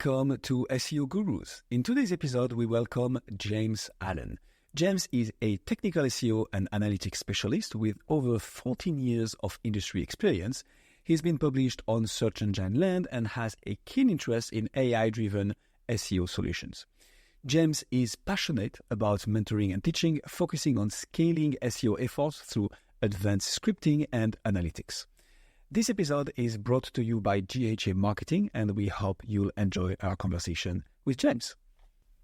Welcome to SEO Gurus. In today's episode, we welcome James Allen. James is a technical SEO and analytics specialist with over 14 years of industry experience. He's been published on Search Engine Land and has a keen interest in AI-driven SEO solutions. James is passionate about mentoring and teaching, focusing on scaling SEO efforts through advanced scripting and analytics. This episode is brought to you by GHA Marketing, and we hope you'll enjoy our conversation with James.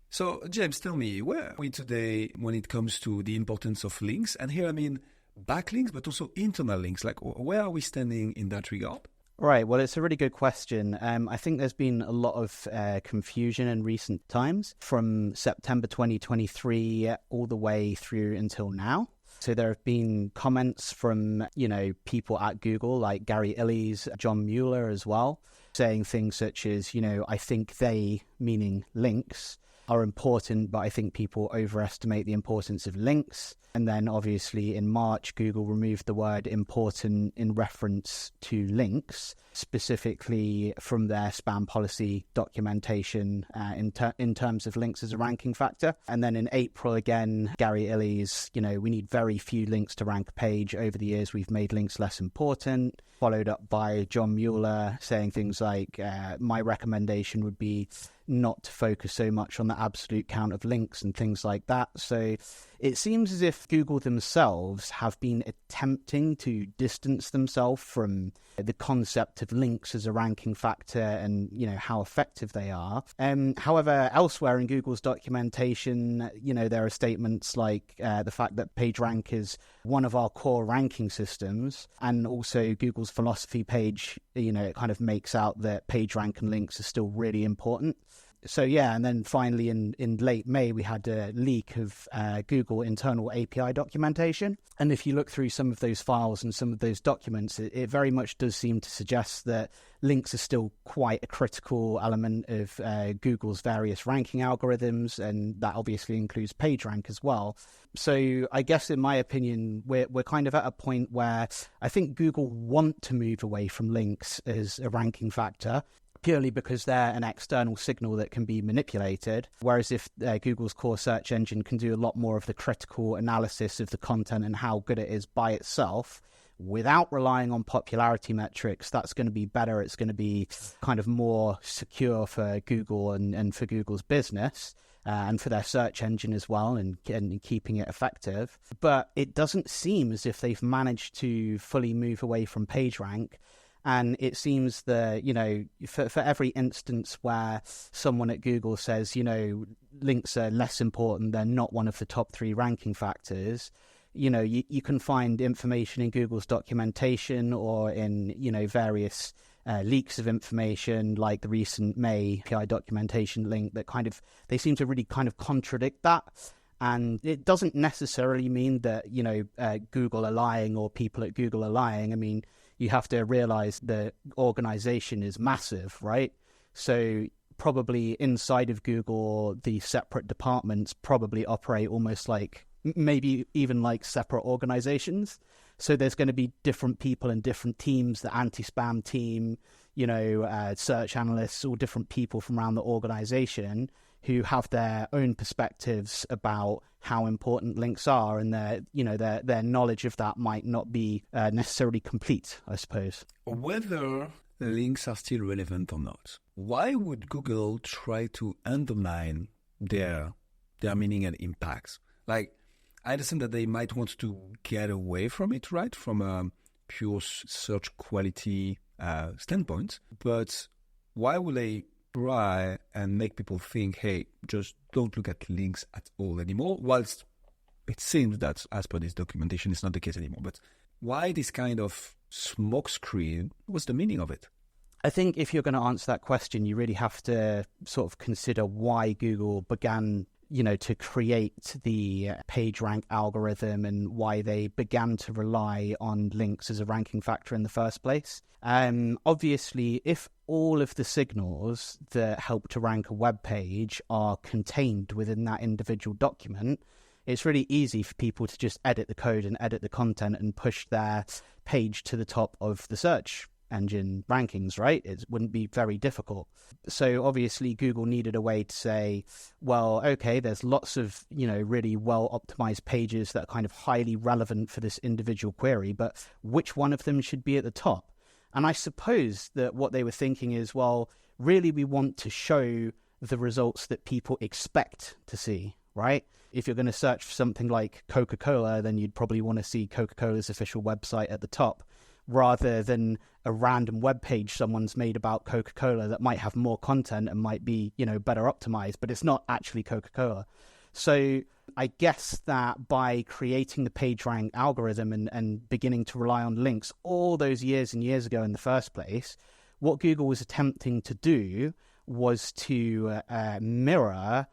So, James, tell me, where are we today when it comes to the importance of links? And here I mean backlinks, but also internal links. Like, where are we standing in that regard? Right. Well, it's a really good question. I think there's been a lot of confusion in recent times from September 2023 all the way through until now. So there have been comments from, people at Google like Gary Illyes, John Mueller as well, saying things such as, I think they, meaning links, are important, but I think people overestimate the importance of links. And then obviously in March, Google removed the word important in reference to links, specifically from their spam policy documentation in terms of links as a ranking factor. And then in April, again, Gary Illyes, we need very few links to rank a page. Over the years, we've made links less important. Followed up by John Mueller saying things like, my recommendation would be not to focus so much on the absolute count of links and things like that. So it seems as if Google themselves have been attempting to distance themselves from the concept of links as a ranking factor and, how effective they are. However, elsewhere in Google's documentation, there are statements like the fact that PageRank is one of our core ranking systems, and also Google's philosophy page, it kind of makes out that PageRank and links are still really important. So and then finally in late May, we had a leak of Google internal API documentation. And if you look through some of those files and some of those documents, it very much does seem to suggest that links are still quite a critical element of Google's various ranking algorithms, and that obviously includes PageRank as well. So I guess in my opinion, we're kind of at a point where I think Google want to move away from links as a ranking factor, purely because they're an external signal that can be manipulated. Whereas if Google's core search engine can do a lot more of the critical analysis of the content and how good it is by itself, without relying on popularity metrics, that's going to be better. It's going to be kind of more secure for Google and for Google's business. And for their search engine as well, and keeping it effective. But it doesn't seem as if they've managed to fully move away from PageRank. And it seems that, for every instance where someone at Google says, links are less important, they're not one of the top 3 ranking factors, you can find information in Google's documentation or in, various leaks of information like the recent May API documentation link that they seem to really kind of contradict that. And it doesn't necessarily mean that, Google are lying or people at Google are lying. I mean, you have to realize the organization is massive, right? So probably inside of Google, the separate departments probably operate almost like, maybe even like separate organizations. So there's going to be different people and different teams, the anti-spam team, search analysts, all different people from around the organization who have their own perspectives about how important links are, and their knowledge of that might not be necessarily complete, I suppose. Whether links are still relevant or not, why would Google try to undermine their meaning and impacts? Like, I understand that they might want to get away from it, right, from a pure search quality standpoint, but why would they try and make people think, hey, just don't look at links at all anymore, whilst it seems that, as per this documentation, it's not the case anymore. But why this kind of smokescreen? What's the meaning of it? I think if you're going to answer that question, you really have to sort of consider why Google began to create the PageRank algorithm and why they began to rely on links as a ranking factor in the first place. Obviously, if all of the signals that help to rank a web page are contained within that individual document, it's really easy for people to just edit the code and edit the content and push their page to the top of the search engine rankings, right? It wouldn't be very difficult. So obviously Google needed a way to say, well, okay, there's lots of, really well optimized pages that are kind of highly relevant for this individual query, but which one of them should be at the top? And I suppose that what they were thinking is, well, really we want to show the results that people expect to see, right? If you're going to search for something like Coca-Cola, then you'd probably want to see Coca-Cola's official website at the top, rather than a random web page someone's made about Coca-Cola that might have more content and might be, better optimized, but it's not actually Coca-Cola. So I guess that by creating the PageRank algorithm and beginning to rely on links all those years and years ago in the first place, what Google was attempting to do was to mirror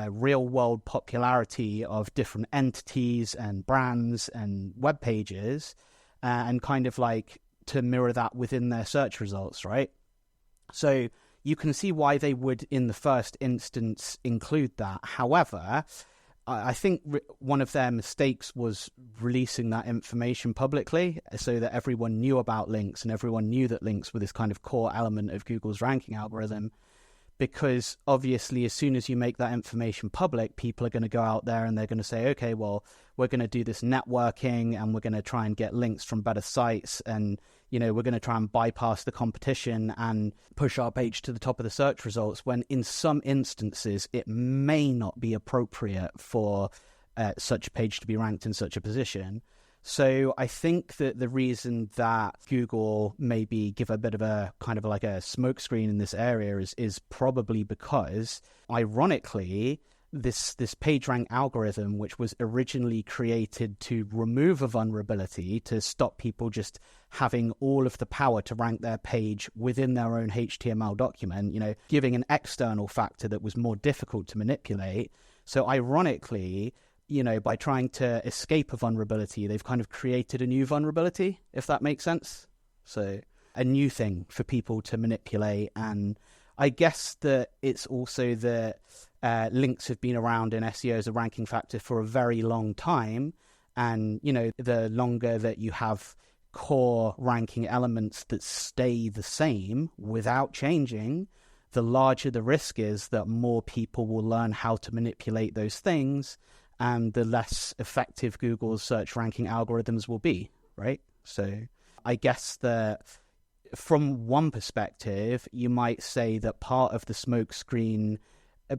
real-world popularity of different entities and brands and web pages, and kind of like to mirror that within their search results, right? So you can see why they would, in the first instance, include that. However, I think one of their mistakes was releasing that information publicly so that everyone knew about links and everyone knew that links were this kind of core element of Google's ranking algorithm. Because obviously, as soon as you make that information public, people are going to go out there and they're going to say, okay, well, we're going to do this networking and we're going to try and get links from better sites. And, we're going to try and bypass the competition and push our page to the top of the search results, when in some instances, it may not be appropriate for such a page to be ranked in such a position. So I think that the reason that Google maybe give a bit of a kind of like a smokescreen in this area is probably because, ironically, this PageRank algorithm, which was originally created to remove a vulnerability, to stop people just having all of the power to rank their page within their own HTML document, giving an external factor that was more difficult to manipulate. So ironically, by trying to escape a vulnerability, they've kind of created a new vulnerability, if that makes sense. So a new thing for people to manipulate. And I guess that it's also that links have been around in SEO as a ranking factor for a very long time. And, the longer that you have core ranking elements that stay the same without changing, the larger the risk is that more people will learn how to manipulate those things, and the less effective Google's search ranking algorithms will be, right? So I guess that from one perspective, you might say that part of the smokescreen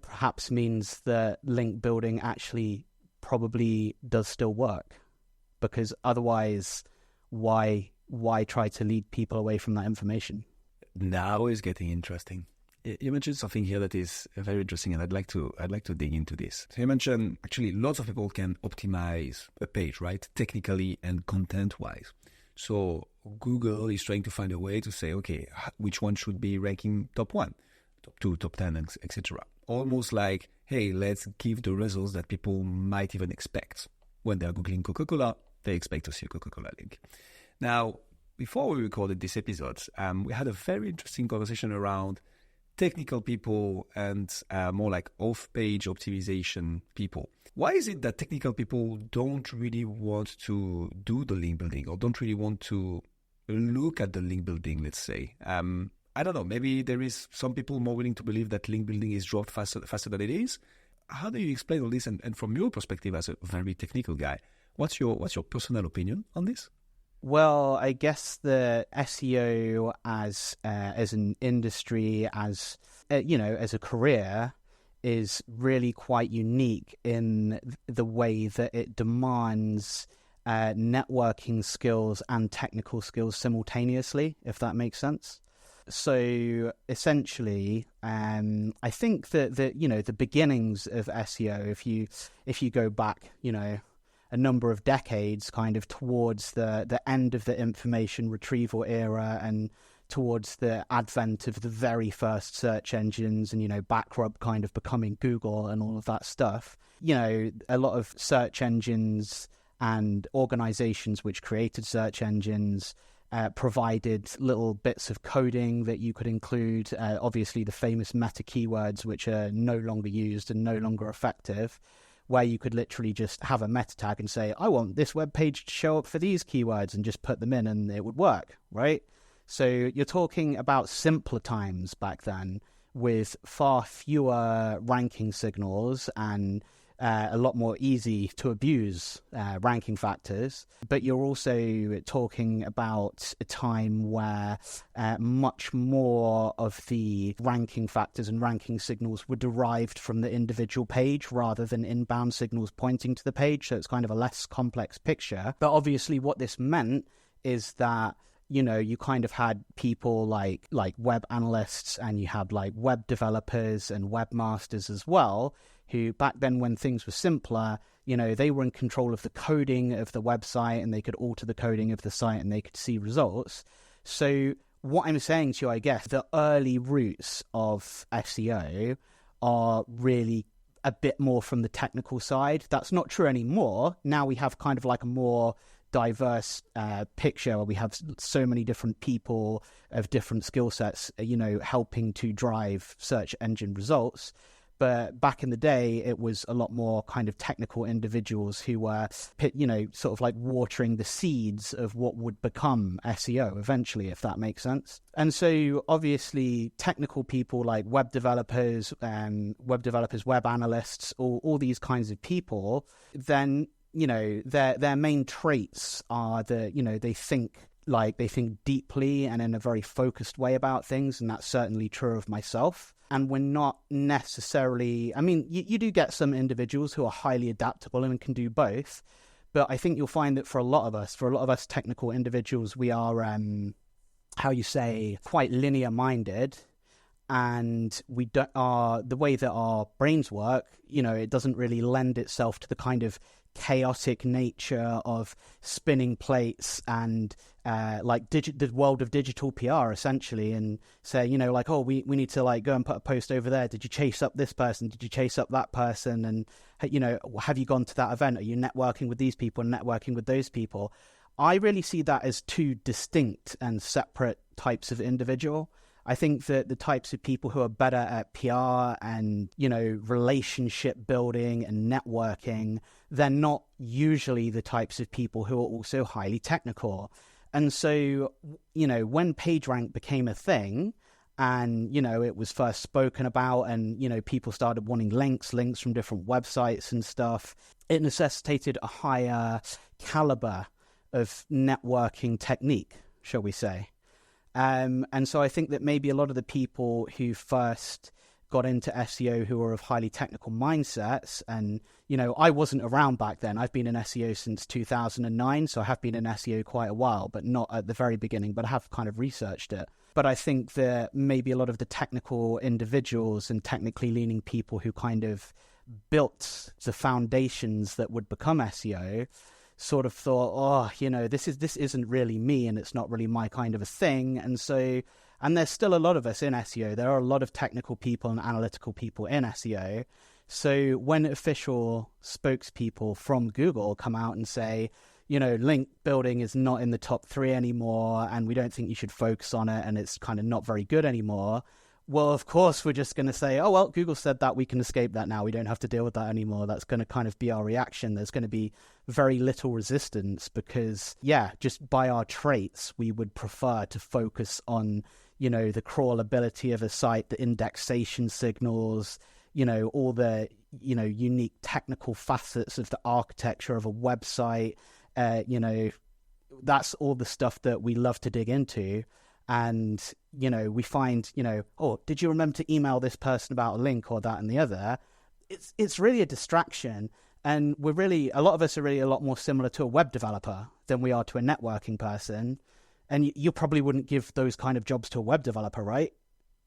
perhaps means that link building actually probably does still work, because otherwise, why try to lead people away from that information? Now it's getting interesting. You mentioned something here that is very interesting, and I'd like to dig into this. So you mentioned actually lots of people can optimize a page, right? Technically and content-wise. So Google is trying to find a way to say, okay, which one should be ranking top 1, top 2, top 10, etc. Almost like, hey, let's give the results that people might even expect. When they're Googling Coca-Cola, they expect to see a Coca-Cola link. Now, before we recorded this episode, we had a very interesting conversation around technical people and more like off-page optimization people. Why is it that technical people don't really want to do the link building, or don't really want to look at the link building, let's say? I don't know, maybe there is some people more willing to believe that link building is dropped faster than it is. How do you explain all this? And from your perspective as a very technical guy, what's your personal opinion on this? Well, I guess the SEO as an industry, as a career, is really quite unique in the way that it demands networking skills and technical skills simultaneously, if that makes sense. So essentially, I think that the beginnings of SEO, if you go back, a number of decades, kind of towards the end of the information retrieval era and towards the advent of the very first search engines and, Backrub kind of becoming Google and all of that stuff, a lot of search engines and organizations which created search engines provided little bits of coding that you could include, obviously the famous meta keywords, which are no longer used and no longer effective, where you could literally just have a meta tag and say, I want this web page to show up for these keywords, and just put them in and it would work, right? So you're talking about simpler times back then with far fewer ranking signals and a lot more easy to abuse ranking factors. But you're also talking about a time where much more of the ranking factors and ranking signals were derived from the individual page rather than inbound signals pointing to the page. So it's kind of a less complex picture. But obviously what this meant is that, you know, you kind of had people like web analysts, and you had like web developers and webmasters as well, who back then when things were simpler, you know, they were in control of the coding of the website, and they could alter the coding of the site and they could see results. So what I'm saying to you, I guess, the early roots of SEO are really a bit more from the technical side. That's not true anymore. Now we have kind of like a more diverse picture where we have so many different people of different skill sets, you know, helping to drive search engine results. But back in the day, it was a lot more kind of technical individuals who were, you know, sort of like watering the seeds of what would become SEO eventually, if that makes sense. And so obviously technical people like web developers, web analysts, all these kinds of people, then, you know, their main traits are they think deeply and in a very focused way about things. And that's certainly true of myself. And we're not necessarily, I mean, you do get some individuals who are highly adaptable and can do both. But I think you'll find that for a lot of us technical individuals, we are, quite linear minded. And the way that our brains work, you know, it doesn't really lend itself to the kind of chaotic nature of spinning plates and the world of digital PR essentially, and say, you know, like, oh, we need to like go and put a post over there. Did you chase up this person? Did you chase up that person? And, you know, have you gone to that event? Are you networking with these people and networking with those people? I really see that as two distinct and separate types of individual. I think that the types of people who are better at PR and, you know, relationship building and networking, they're not usually the types of people who are also highly technical. And so, you know, when PageRank became a thing and, you know, it was first spoken about and, you know, people started wanting links from different websites and stuff, it necessitated a higher caliber of networking technique, shall we say. And so I think that maybe a lot of the people who first got into SEO who were of highly technical mindsets, and, you know, I wasn't around back then. I've been in SEO since 2009, so I have been in SEO quite a while, but not at the very beginning, but I have kind of researched it. But I think that maybe a lot of the technical individuals and technically leaning people who kind of built the foundations that would become SEO sort of thought, oh, you know, this isn't really me and it's not really my kind of a thing. And so, and there's still a lot of us in SEO. There are a lot of technical people and analytical people in SEO. So when official spokespeople from Google come out and say, you know, link building is not in the top 3 anymore and we don't think you should focus on it and it's kind of not very good anymore, well, of course, we're just going to say, oh, well, Google said that, we can escape that now. We don't have to deal with that anymore. That's going to kind of be our reaction. There's going to be very little resistance because, yeah, just by our traits, we would prefer to focus on, you know, the crawlability of a site, the indexation signals, you know, all the, you know, unique technical facets of the architecture of a website. You know, that's all the stuff that we love to dig into. And, you know, we find, you know, oh, did you remember to email this person about a link or that and the other? It's really a distraction. And a lot of us are really a lot more similar to a web developer than we are to a networking person. And you probably wouldn't give those kind of jobs to a web developer, right?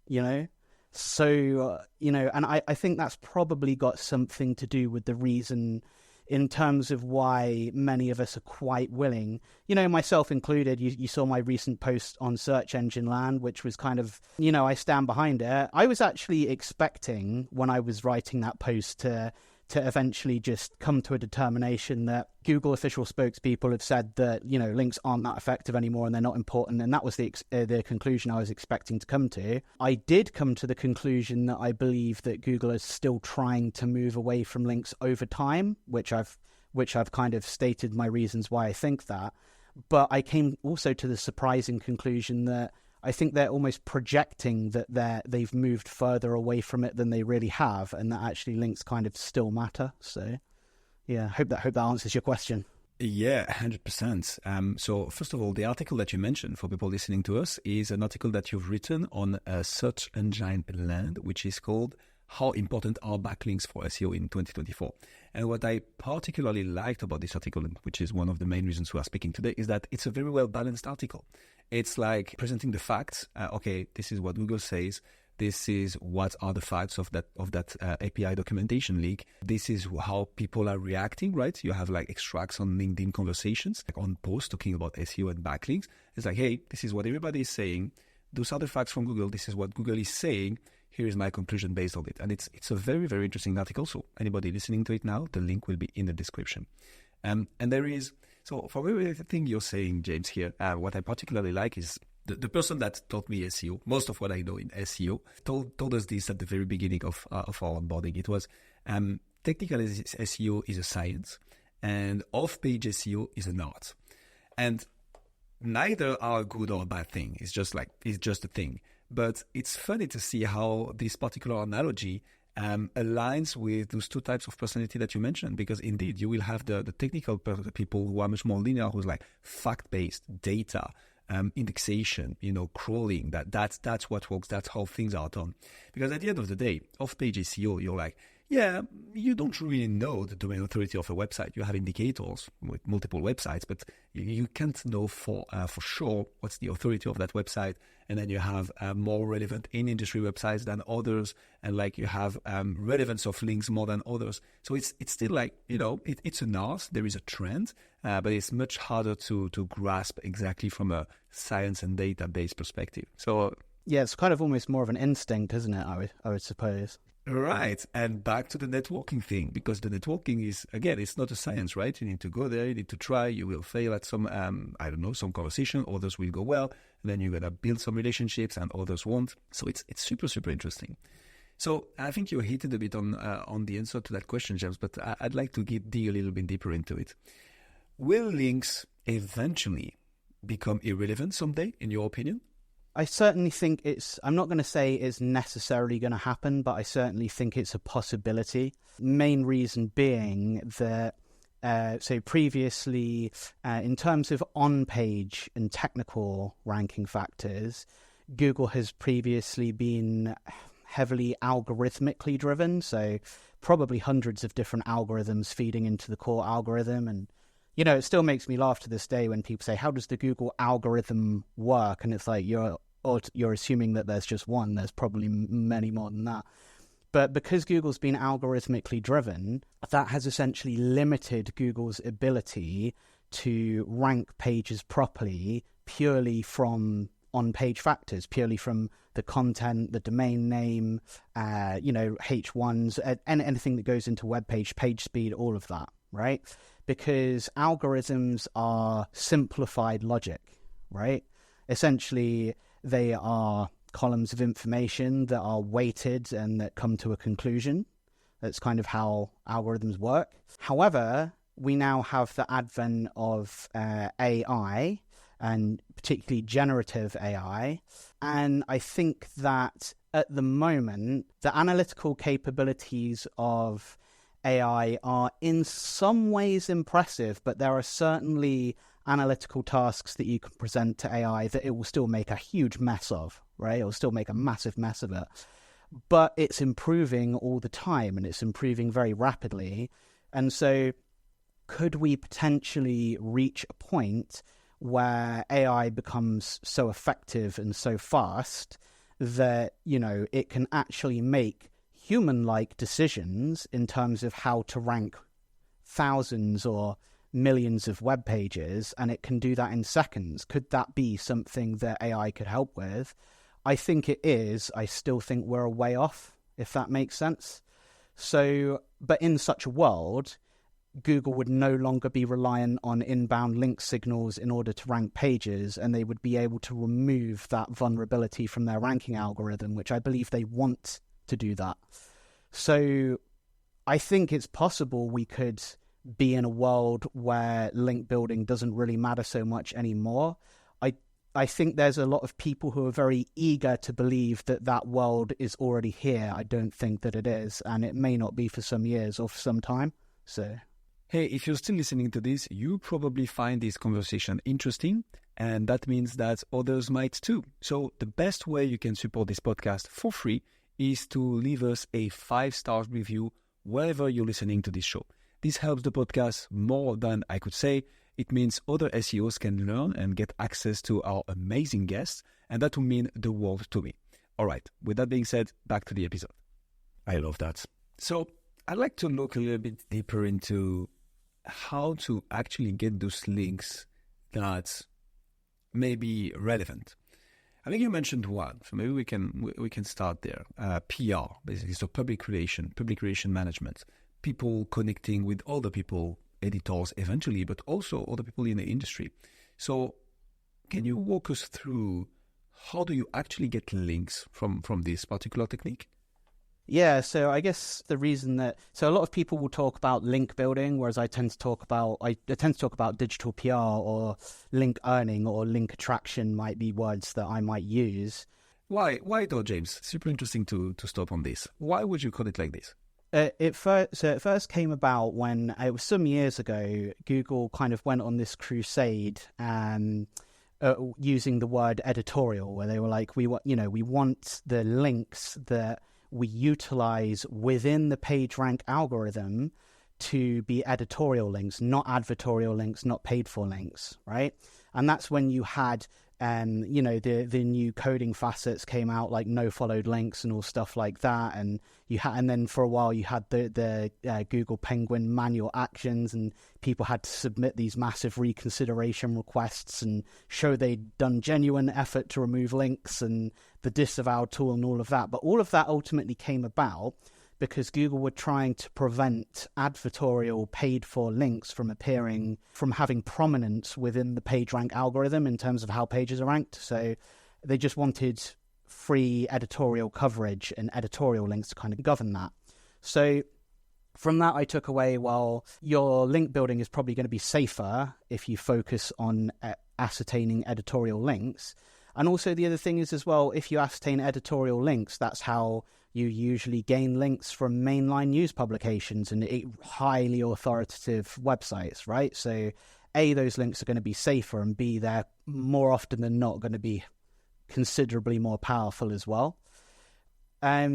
You know? So, you know, and I think that's probably got something to do with the reason in terms of why many of us are quite willing, you know, myself included. You saw my recent post on Search Engine Land, which was kind of, you know, I stand behind it. I was actually expecting when I was writing that post to eventually just come to a determination that Google official spokespeople have said that, you know, links aren't that effective anymore and they're not important. And that was the conclusion I was expecting to come to. I did come to the conclusion that I believe that Google is still trying to move away from links over time, which I've kind of stated my reasons why I think that. But I came also to the surprising conclusion that I think they're almost projecting that they've moved further away from it than they really have, and that actually links kind of still matter. So yeah, hope that answers your question. Yeah, 100%. So first of all, the article that you mentioned for people listening to us is an article that you've written on Search Engine Land, which is called How Important Are Backlinks for SEO in 2024? And what I particularly liked about this article, which is one of the main reasons we are speaking today, is that it's a very well-balanced article. It's like presenting the facts. Okay, this is what Google says. This is what are the facts of that API documentation leak. This is how people are reacting, right? You have like extracts on LinkedIn conversations, like on posts talking about SEO and backlinks. It's like, hey, this is what everybody is saying. Those are the facts from Google. This is what Google is saying. Here is my conclusion based on it. And it's a very, very interesting article. So anybody listening to it now, the link will be in the description. And there is, so for everything you're saying, James, here, what I particularly like is the person that taught me SEO, most of what I know in SEO, told us this at the very beginning of our onboarding. It was technical SEO is a science and off-page SEO is an art. And neither are a good or a bad thing. It's just a thing. But it's funny to see how this particular analogy aligns with those two types of personality that you mentioned, because indeed you will have the technical people who are much more linear, who's like fact-based, data, indexation, crawling, that's what works, that's how things are done. Because at the end of the day, off-page SEO, you're like, yeah, you don't really know the domain authority of a website. You have indicators with multiple websites, but you can't know for sure what's the authority of that website. And then you have more relevant in-industry websites than others, and like you have relevance of links more than others. So it's still like, it's an art. There is a trend, but it's much harder to grasp exactly from a science and database perspective. So yeah, it's kind of almost more of an instinct, isn't it? I would suppose. Right. And back to the networking thing, because the networking is, again, it's not a science, right? You need to go there, you need to try, you will fail at some, some conversation, others will go well, and then you're going to build some relationships and others won't. So it's super, super interesting. So I think you hit it a bit on the answer to that question, James, but I'd like to dig a little bit deeper into it. Will links eventually become irrelevant someday, in your opinion? I certainly think I'm not going to say it's necessarily going to happen, but I certainly think it's a possibility. Main reason being that, so previously, in terms of on-page and technical ranking factors, Google has previously been heavily algorithmically driven. So probably hundreds of different algorithms feeding into the core algorithm. And, it still makes me laugh to this day when people say, how does the Google algorithm work? And it's like, you're assuming that there's just one. There's probably many more than that. But because Google's been algorithmically driven, that has essentially limited Google's ability to rank pages properly purely from on-page factors, purely from the content, the domain name, H1s, and anything that goes into web page speed, all of that, right? Because algorithms are simplified logic, right? Essentially, they are columns of information that are weighted and that come to a conclusion. That's kind of how algorithms work. However, we now have the advent of AI, and particularly generative AI. And I think that at the moment, the analytical capabilities of AI are in some ways impressive, but there are certainly analytical tasks that you can present to AI that it will still make a huge mess of, right? It will still make a massive mess of it. But it's improving all the time, and it's improving very rapidly. And so could we potentially reach a point where AI becomes so effective and so fast that, it can actually make human-like decisions in terms of how to rank thousands or millions of web pages, and it can do that in seconds? Could that be something that AI could help with? I think it is. I still think we're a way off, if that makes sense. So, but in such a world, Google would no longer be reliant on inbound link signals in order to rank pages, and they would be able to remove that vulnerability from their ranking algorithm, which I believe they want to do that. So I think it's possible we could be in a world where link building doesn't really matter so much anymore. I think there's a lot of people who are very eager to believe that that world is already here. I don't think that it is, and it may not be for some years or for some time. So, hey, if you're still listening to this, you probably find this conversation interesting, and that means that others might too. So the best way you can support this podcast for free is to leave us a 5-star review wherever you're listening to this show. This helps the podcast more than I could say. It means other SEOs can learn and get access to our amazing guests, and that will mean the world to me. All right, with that being said, back to the episode. I love that. So I'd like to look a little bit deeper into how to actually get those links that may be relevant. I think you mentioned one, so maybe we can start there. PR, basically, so public relation management, people connecting with other people, editors eventually, but also other people in the industry. So can you walk us through how do you actually get links from this particular technique? Yeah, so I guess the reason so a lot of people will talk about link building, whereas I tend to talk about digital PR, or link earning, or link attraction might be words that I might use. Why though, James? Super interesting to stop on this. Why would you call it like this? It first came about when it was some years ago. Google kind of went on this crusade, using the word editorial, where they were like, we want the links that we utilize within the PageRank algorithm to be editorial links, not advertorial links, not paid for links, right? And that's when you had the new coding facets came out, like no followed links and all stuff like that, and then for a while you had the Google Penguin manual actions, and people had to submit these massive reconsideration requests and show they'd done genuine effort to remove links, and the disavow tool and all of that. But all of that ultimately came about because Google were trying to prevent advertorial paid for links from having prominence within the PageRank algorithm in terms of how pages are ranked. So they just wanted free editorial coverage and editorial links to kind of govern that. So from that, I took away, well, your link building is probably going to be safer if you focus on ascertaining editorial links. And also the other thing is as well, if you ascertain editorial links, that's how you usually gain links from mainline news publications and highly authoritative websites, right? So A, those links are going to be safer, and B, they're more often than not going to be considerably more powerful as well. I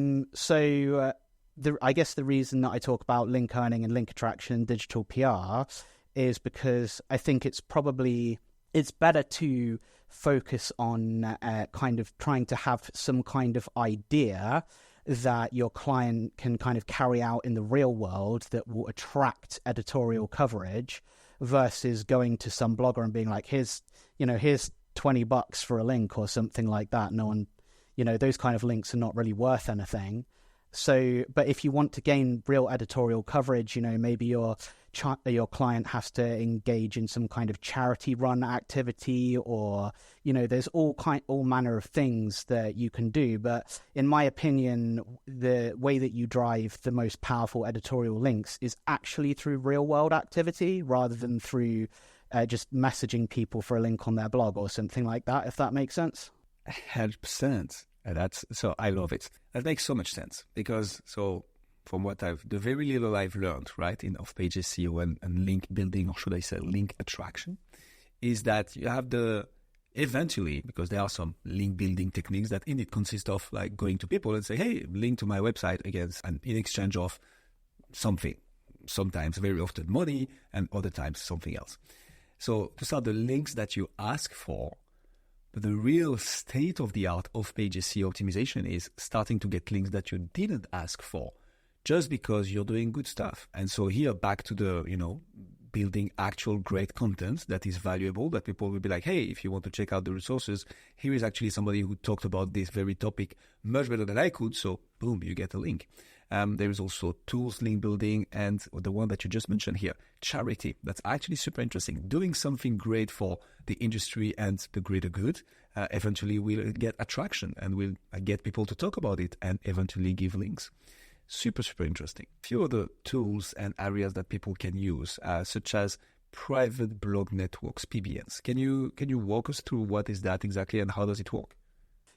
guess the reason that I talk about link earning and link attraction, digital PR, is because I think it's better to focus on kind of trying to have some kind of idea that your client can kind of carry out in the real world that will attract editorial coverage, versus going to some blogger and being like, here's $20 for a link or something like that. No one, those kind of links are not really worth anything. So, but if you want to gain real editorial coverage, maybe your client has to engage in some kind of charity run activity, or, there's all manner of things that you can do. But in my opinion, the way that you drive the most powerful editorial links is actually through real world activity, rather than through just messaging people for a link on their blog or something like that, if that makes sense. 100%. So I love it. That makes so much sense, because from the very little I've learned, right, in off-page SEO and link building, or should I say link attraction, is that you have eventually, because there are some link building techniques that indeed consist of like going to people and say, hey, link to my website in exchange of something, sometimes very often money, and other times something else. So those are the links that you ask for. But the real state-of-the-art off-page SEO optimization is starting to get links that you didn't ask for, just because you're doing good stuff. And so here, back to the, building actual great content that is valuable, that people will be like, hey, if you want to check out the resources, here is actually somebody who talked about this very topic much better than I could. So boom, you get a link. There is also tools, link building, and the one that you just mentioned here, charity. That's actually super interesting. Doing something great for the industry and the greater good eventually will get attraction and will get people to talk about it and eventually give links. Super, super interesting. A few other tools and areas that people can use, such as private blog networks, PBNs. Can you walk us through what is that exactly and how does it work?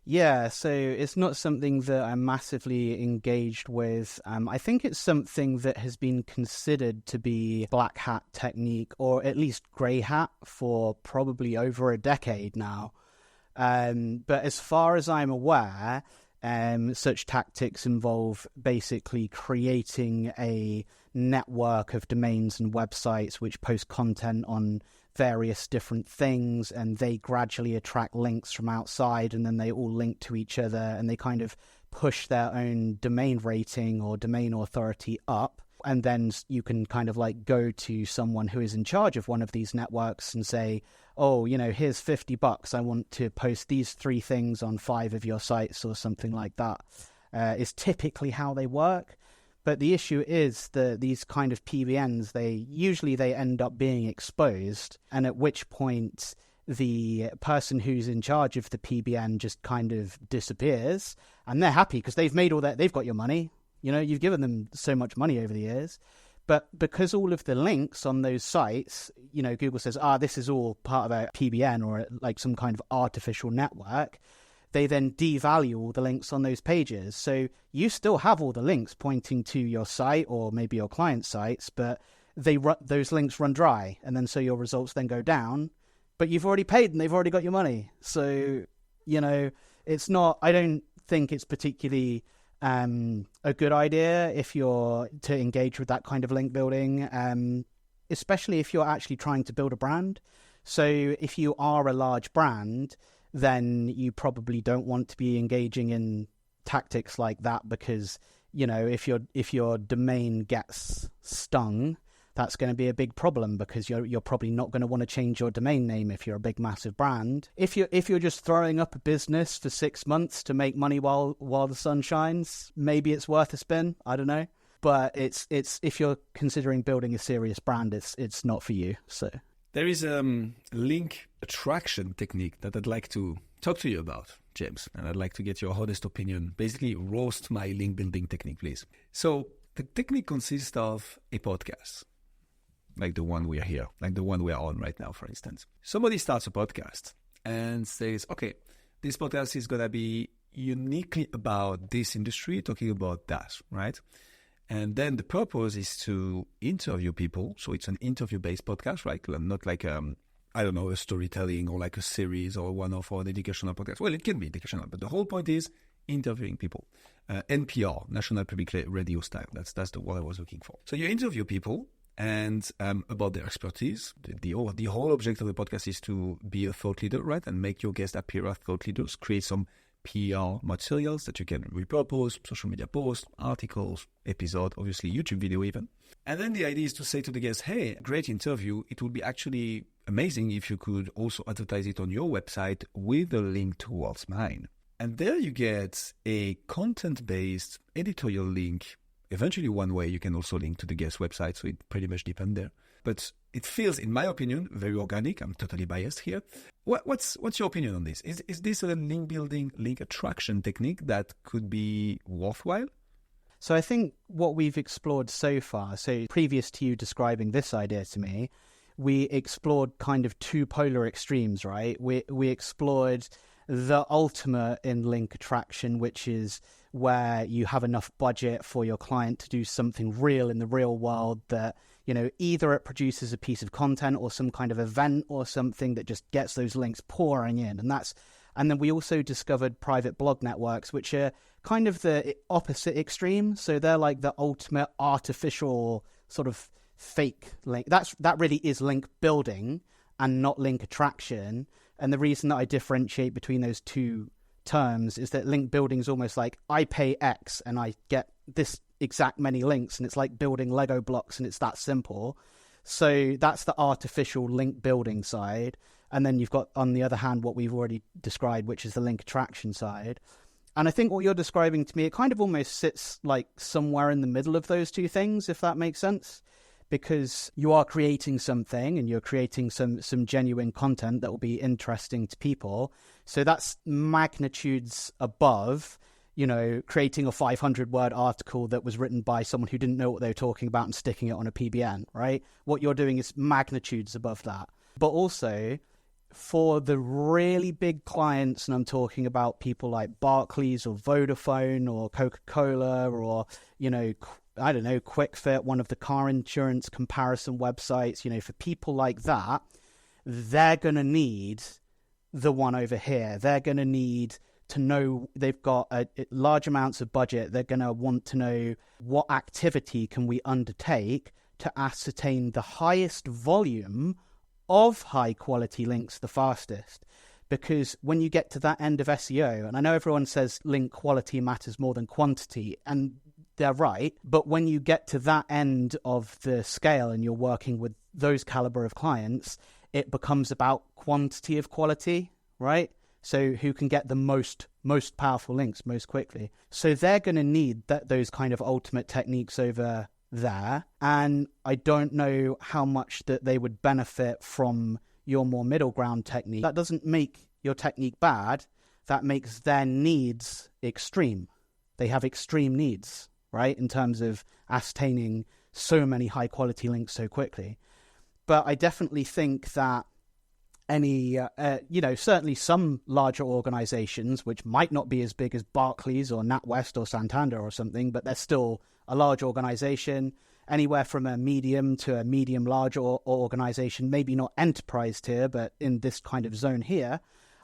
Yeah, so it's not something that I'm massively engaged with. I think it's something that has been considered to be black hat technique, or at least grey hat, for probably over a decade now. But as far as I'm aware, such tactics involve basically creating a network of domains and websites which post content on various different things, and they gradually attract links from outside, and then they all link to each other, and they kind of push their own domain rating or domain authority up. And then you can kind of like go to someone who is in charge of one of these networks and say, oh, here's $50. I want to post these 3 things on 5 of your sites or something like that. Is typically how they work. But the issue is that these kind of PBNs, they end up being exposed, and at which point the person who's in charge of the PBN just kind of disappears, and they're happy because they've got your money. You've given them so much money over the years. But because all of the links on those sites, Google says, this is all part of a PBN or like some kind of artificial network, they then devalue all the links on those pages. So you still have all the links pointing to your site or maybe your client sites, but those links run dry. And then so your results then go down, but you've already paid and they've already got your money. So, it's not, I don't think it's particularly a good idea if you're to engage with that kind of link building, especially if you're actually trying to build a brand. So if you are a large brand, then you probably don't want to be engaging in tactics like that, because if your domain gets stung, that's going to be a big problem, because you're probably not going to want to change your domain name if you're a big massive brand. If you're just throwing up a business for 6 months to make money while the sun shines, maybe it's worth a spin. I don't know, but it's if you're considering building a serious brand, it's not for you. So there is a link attraction technique that I'd like to talk to you about, James, and I'd like to get your honest opinion. Basically, roast my link building technique, please. So the technique consists of a podcast, like the one we are here, like the one we are on right now, for instance. Somebody starts a podcast and says, okay, this podcast is going to be uniquely about this industry, talking about that, right? And then the purpose is to interview people. So it's an interview-based podcast, right? Not like, a storytelling or like a series or one-off or an educational podcast. Well, it can be educational, but the whole point is interviewing people. NPR, National Public Radio style. That's the word I was looking for. So you interview people and about their expertise. The whole object of the podcast is to be a thought leader, right? And make your guests appear as thought leaders, create some PR materials that you can repurpose, social media posts, articles, episode, obviously YouTube video even. And then the idea is to say to the guest, hey, great interview. It would be actually amazing if you could also advertise it on your website with a link towards mine. And there you get a content-based editorial link. Eventually, one way you can also link to the guest website, so it pretty much depends there. But it feels, in my opinion, very organic. I'm totally biased here. What's your opinion on this? Is this a link building, link attraction technique that could be worthwhile? So I think what we've explored so far, so previous to you describing this idea to me, we explored kind of 2 polar extremes, right? We explored the ultimate in link attraction, which is where you have enough budget for your client to do something real in the real world that, either it produces a piece of content or some kind of event or something that just gets those links pouring in. And then we also discovered private blog networks, which are kind of the opposite extreme. So they're like the ultimate artificial sort of fake link. That really is link building and not link attraction. And the reason that I differentiate between those 2 terms is that link building is almost like I pay X and I get this exact many links, and it's like building Lego blocks, and it's that simple. So that's the artificial link building side. And then you've got, on the other hand, what we've already described, which is the link attraction side. And I think what you're describing to me, it kind of almost sits like somewhere in the middle of those 2 things, if that makes sense. Because you are creating something and you're creating some genuine content that will be interesting to people. So that's magnitudes above, creating a 500-word article that was written by someone who didn't know what they were talking about and sticking it on a PBN, right? What you're doing is magnitudes above that. But also, for the really big clients, and I'm talking about people like Barclays or Vodafone or Coca-Cola or, I don't know, QuickFit, one of the car insurance comparison websites, for people like that, they're going to need the one over here. They're going to need to know they've got large amounts of budget. They're going to want to know what activity can we undertake to ascertain the highest volume of high quality links the fastest. Because when you get to that end of SEO, and I know everyone says link quality matters more than quantity, and they're right, but when you get to that end of the scale and you're working with those caliber of clients, it becomes about quantity of quality, right? So who can get the most powerful links most quickly? So they're going to need those kind of ultimate techniques over there. And I don't know how much that they would benefit from your more middle ground technique. That doesn't make your technique bad. That makes their needs extreme. They have extreme needs, right? In terms of ascertaining so many high quality links so quickly. But I definitely think that certainly some larger organizations, which might not be as big as Barclays or NatWest or Santander or something, but they're still a large organization, anywhere from a medium to a medium large organization, maybe not enterprise tier, but in this kind of zone here,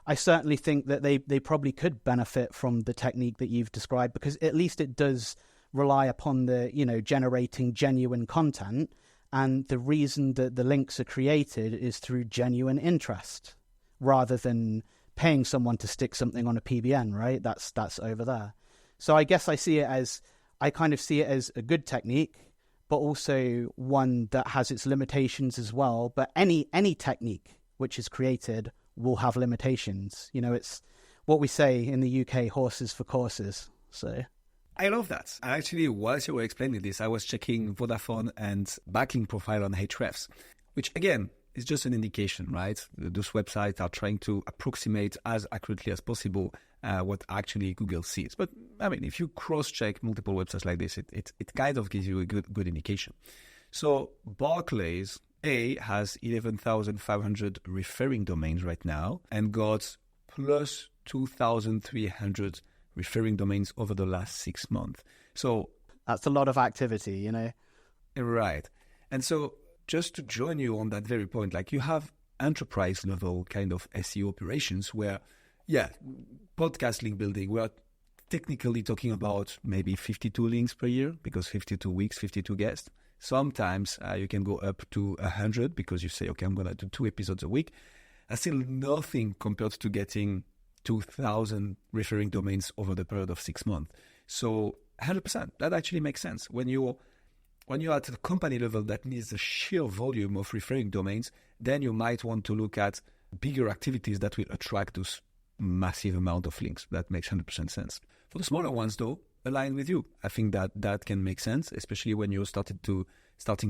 I certainly think that they probably could benefit from the technique that you've described, because at least it does rely upon the, generating genuine content. And the reason that the links are created is through genuine interest rather than paying someone to stick something on a PBN, right? That's over there. So I guess I kind of see it as a good technique, but also one that has its limitations as well. But any technique which is created will have limitations. It's what we say in the UK, horses for courses. So I love that. And actually, whilst you were explaining this, I was checking Vodafone and backlink profile on Ahrefs, which again is just an indication, right? Those websites are trying to approximate as accurately as possible what actually Google sees. But I mean, if you cross-check multiple websites like this, it kind of gives you a good indication. So Barclays has 11,500 referring domains right now and got plus 2,300 referring domains over the last 6 months. So that's a lot of activity, Right. And so just to join you on that very point, like you have enterprise level kind of SEO operations where, podcast link building, we're technically talking about maybe 52 links per year because 52 weeks, 52 guests. Sometimes you can go up to 100 because you say, okay, I'm going to do 2 episodes a week. That's still nothing compared to getting 2,000 referring domains over the period of 6 months. So 100%, that actually makes sense. When you're at the company level that needs a sheer volume of referring domains, then you might want to look at bigger activities that will attract those massive amount of links. That makes 100% sense. For the smaller ones, though, align with you. I think that can make sense, especially when you're starting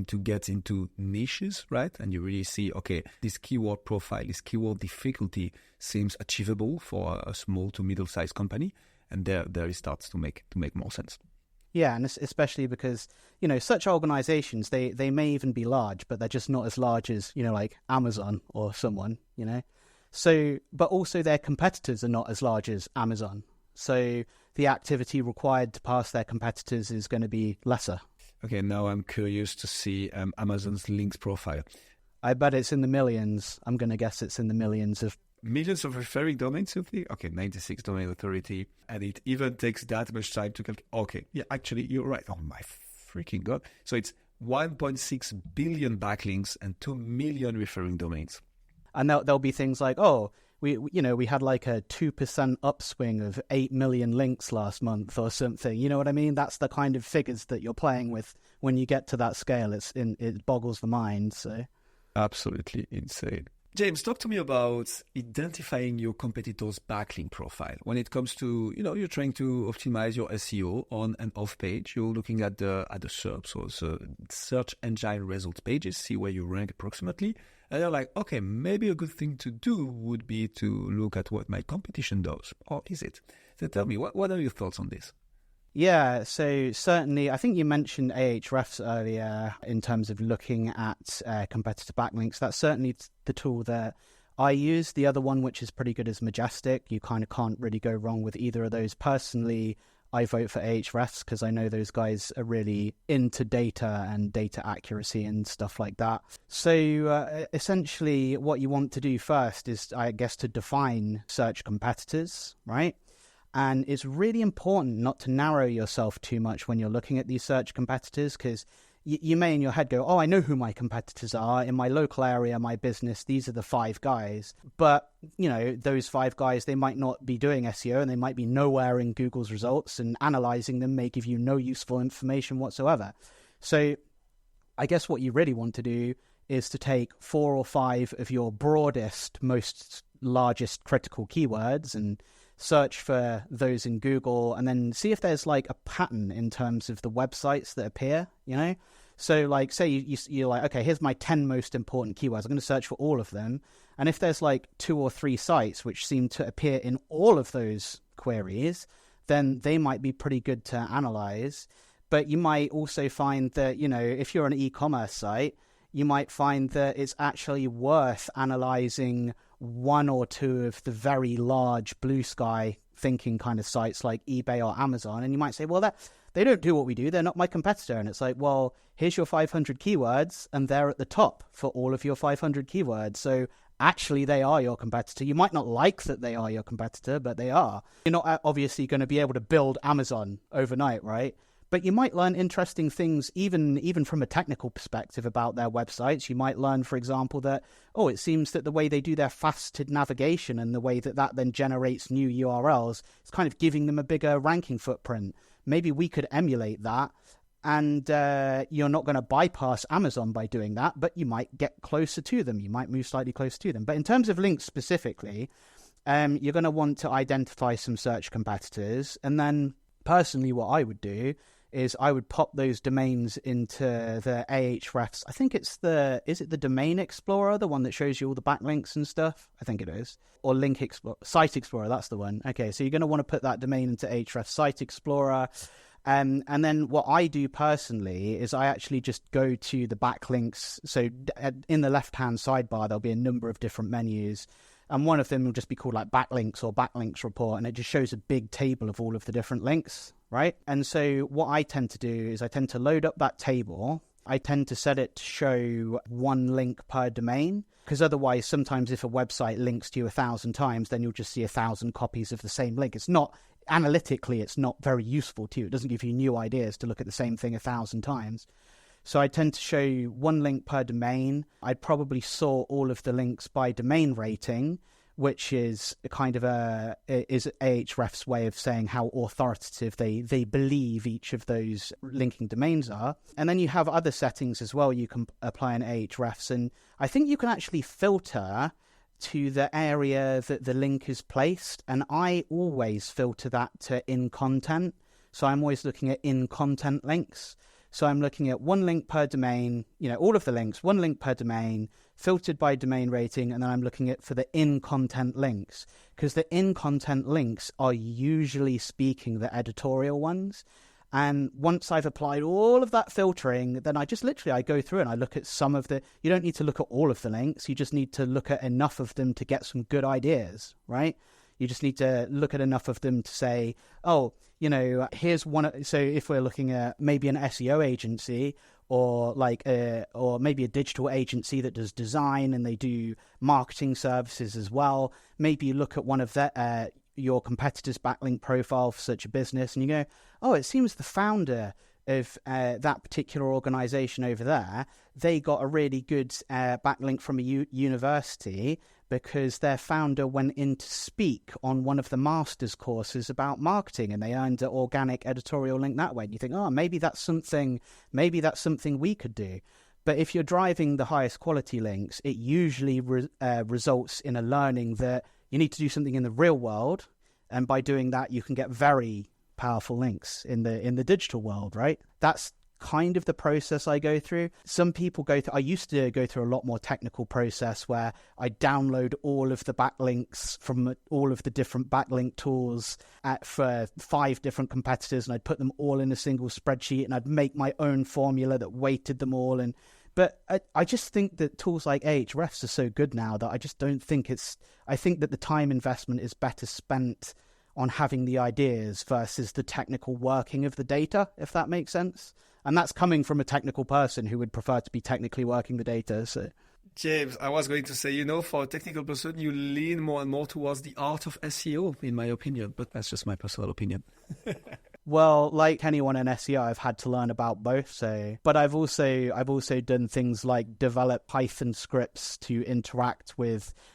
to get into niches, right? And you really see, okay, this keyword profile, this keyword difficulty seems achievable for a small to middle-sized company, and there it starts to make more sense. Yeah, and especially because, such organizations, they may even be large, but they're just not as large as, like Amazon or someone, So, but also their competitors are not as large as Amazon. So the activity required to pass their competitors is going to be lesser. Okay, now I'm curious to see Amazon's links profile. I bet it's in the millions. I'm going to guess it's in the millions of... Millions of referring domains, you think? Okay, 96 domain authority. And it even takes that much time to calculate. Okay, yeah, actually, you're right. Oh my freaking God. So it's 1.6 billion backlinks and 2 million referring domains. And there'll be things like, we had like a 2% upswing of 8 million links last month or something. You know what I mean? That's the kind of figures that you're playing with when you get to that scale. It boggles the mind. So absolutely insane. James, talk to me about identifying your competitor's backlink profile. When it comes to, you're trying to optimize your SEO on and off page, you're looking at the SERPs, so search engine results pages, see where you rank approximately. And you're like, okay, maybe a good thing to do would be to look at what my competition does. Or is it? So tell me, what are your thoughts on this? Yeah, so certainly, I think you mentioned Ahrefs earlier in terms of looking at competitor backlinks. That's certainly the tool that I use. The other one, which is pretty good, is Majestic. You kind of can't really go wrong with either of those. Personally, I vote for Ahrefs because I know those guys are really into data and data accuracy and stuff like that. So essentially, what you want to do first is, I guess, to define search competitors, right? And it's really important not to narrow yourself too much when you're looking at these search competitors, because you may in your head go, oh, I know who my competitors are. In my local area, my business, these are the 5 guys. But, those 5 guys, they might not be doing SEO and they might be nowhere in Google's results, and analyzing them may give you no useful information whatsoever. So I guess what you really want to do is to take 4 or 5 of your broadest, most largest critical keywords and search for those in Google, and then see if there's like a pattern in terms of the websites that appear, So like, say you're like, okay, here's my 10 most important keywords. I'm going to search for all of them. And if there's like 2 or 3 sites which seem to appear in all of those queries, then they might be pretty good to analyze. But you might also find that, if you're an e-commerce site, you might find that it's actually worth analyzing 1 or 2 of the very large blue sky thinking kind of sites like eBay or Amazon. And you might say, well, they don't do what we do. They're not my competitor. And it's like, well, here's your 500 keywords and they're at the top for all of your 500 keywords. So actually they are your competitor. You might not like that they are your competitor, but they are. You're not obviously going to be able to build Amazon overnight, right? But you might learn interesting things even from a technical perspective about their websites. You might learn, for example, that, it seems that the way they do their faceted navigation and the way that then generates new URLs is kind of giving them a bigger ranking footprint. Maybe we could emulate that, and you're not going to bypass Amazon by doing that, but you might get closer to them. You might move slightly closer to them. But in terms of links specifically, you're going to want to identify some search competitors. And then personally, what I would do is I would pop those domains into the Ahrefs. I think is it the Domain Explorer, the one that shows you all the backlinks and stuff? I think it is. Or Link Explorer, Site Explorer, that's the one. Okay, so you're going to want to put that domain into Ahrefs Site Explorer. And then what I do personally is I actually just go to the backlinks. So in the left-hand sidebar, there'll be a number of different menus. And one of them will just be called like backlinks or backlinks report. And it just shows a big table of all of the different links, right? And so what I tend to do is I tend to load up that table. I tend to set it to show 1 link per domain, because otherwise sometimes if a website links to you 1,000 times, then you'll just see 1,000 copies of the same link. It's not, analytically, it's not very useful to you. It doesn't give you new ideas to look at the same thing 1,000 times. So I tend to show you 1 link per domain. I'd probably sort all of the links by domain rating, which is kind of is Ahrefs' way of saying how authoritative they believe each of those linking domains are. And then you have other settings as well you can apply in Ahrefs. And I think you can actually filter to the area that the link is placed. And I always filter that to in content. So I'm always looking at in content links. So I'm looking at 1 link per domain, all of the links, 1 link per domain, filtered by domain rating, and then I'm looking at for the in-content links, because the in-content links are usually speaking the editorial ones. And once I've applied all of that filtering, then I go through and I look at some of you don't need to look at all of the links. You just need to look at enough of them to get some good ideas, right? You just need to look at enough of them to say, here's one. So if we're looking at maybe an SEO agency or or maybe a digital agency that does design and they do marketing services as well, maybe you look at one of your competitor's backlink profile for such a business and you go, oh, it seems the founder of that particular organization over there, they got a really good backlink from a university because their founder went in to speak on one of the master's courses about marketing and they earned an organic editorial link that way. And you think, oh, maybe that's something we could do. But if you're driving the highest quality links, it usually results in a learning that you need to do something in the real world. And by doing that, you can get very powerful links in the digital world, right? That's kind of the process I go through. Some people I used to go through a lot more technical process where I download all of the backlinks from all of the different backlink tools for 5 different competitors, and I'd put them all in a single spreadsheet, and I'd make my own formula that weighted them all. But I just think that tools like Ahrefs are so good now that I just don't think I think that the time investment is better spent on having the ideas versus the technical working of the data, if that makes sense. And that's coming from a technical person who would prefer to be technically working the data. So, James, I was going to say, for a technical person, you lean more and more towards the art of SEO, in my opinion, but that's just my personal opinion. Well, like anyone in SEO, I've had to learn about both. But I've also done things like develop Python scripts to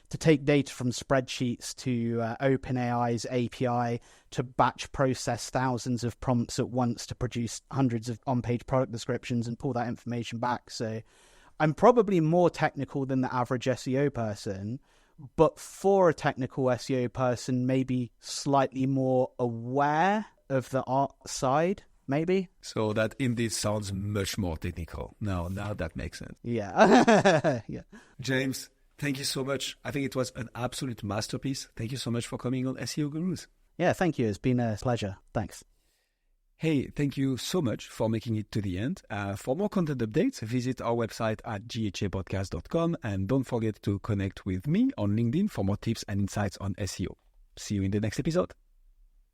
take data from spreadsheets to OpenAI's API to batch process thousands of prompts at once to produce hundreds of on-page product descriptions and pull that information back. So I'm probably more technical than the average SEO person, but for a technical SEO person, maybe slightly more aware of the art side, maybe. So that indeed sounds much more technical. Now that makes sense. Yeah. Yeah. James, thank you so much. I think it was an absolute masterpiece. Thank you so much for coming on SEO Gurus. Yeah, thank you. It's been a pleasure. Thanks. Hey, thank you so much for making it to the end. For more content updates, visit our website at ghapodcast.com, and don't forget to connect with me on LinkedIn for more tips and insights on SEO. See you in the next episode.